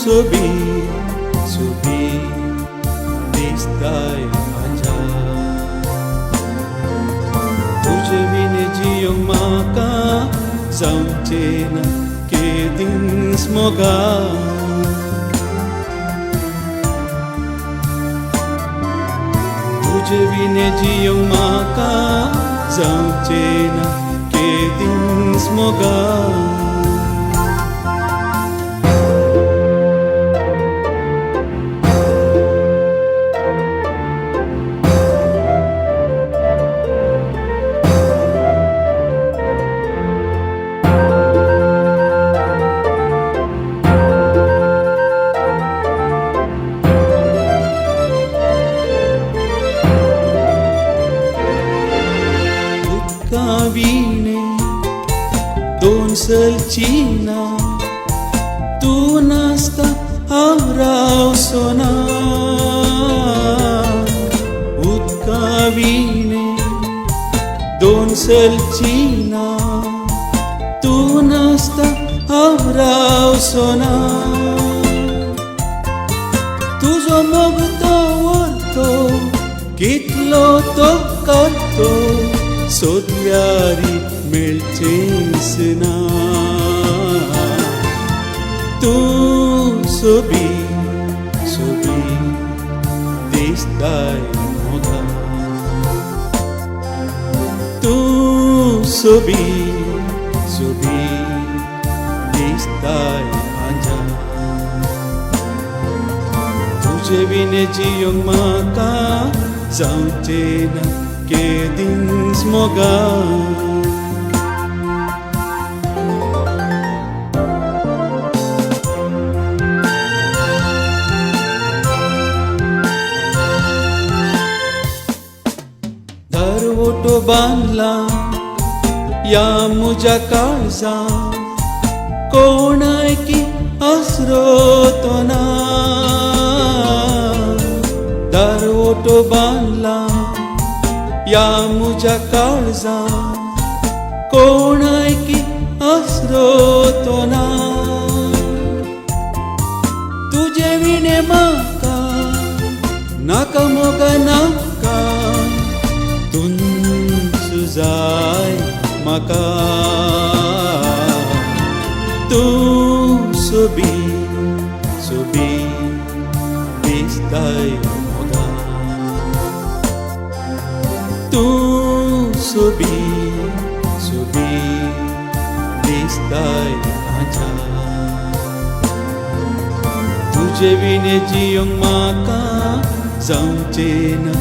सोबी दिसताय माझ्या तुझे विने जियोंक म्हाका जावचें ना केदींच मोगान तुझे विने जियोंक म्हाका जावचें ना केदींच मोगान विणे दोन सलचीना तू नासता हांव रावचोना उदका विणे दोन सलचीना तू नासता हांव रावचोना तुजो मोग तो व्हरतो कितलो तो करतो सोदल्यारी मेळचेंच ना तूं सोबी दिसताय मोगान तूं सोबी दिसताय म्हाज्या तुजे विने जियोंक म्हाका जावचें ना केदींच मोगान दरवटो बांदला या म्हज्या काळजांत कोणायकी आसरो तो ना दरवटो बांदला या म्हज्या काळजांत कोणायकी आसरो तो ना तुजे विणे म्हाका नाका मोगा नाका तूंच जाय म्हाका तूं सोबी दिसताय तूं सोबी दिसताय म्हाज्या तुजे विने जियोंक म्हाका जावचें ना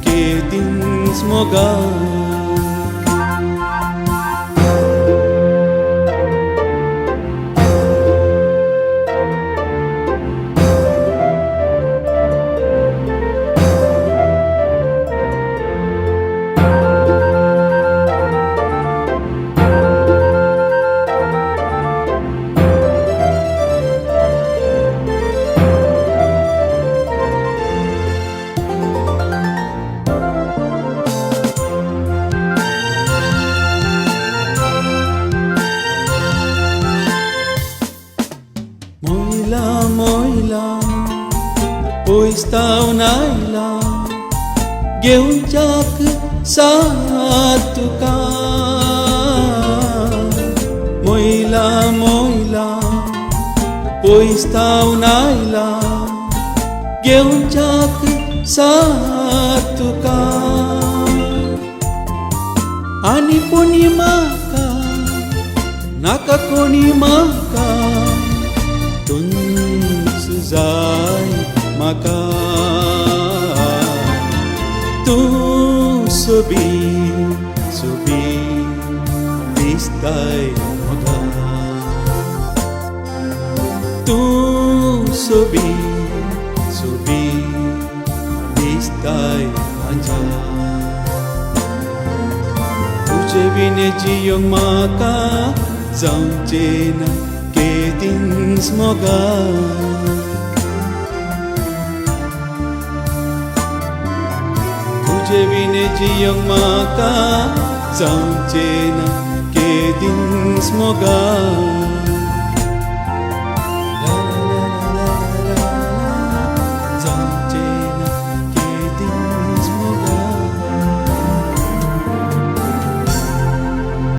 केदींच मोगान मोयला पोयस्तावन आयला घेवच्याक साथ तुका मोयला पोयस्तावन आयला घेवच्याक साथ तुका आनी कोणी म्हाका नाका कोणी म्हाका तूंच जाय म्हाका तूं सोबी दिसताय मोगान तूं सोबी दिसताय म्हाज्या तुजे विने जियोंक म्हाका जावचें ना केदींच मोगान तुजे विने जियोंक म्हाका जावचें ना केदींच मोगान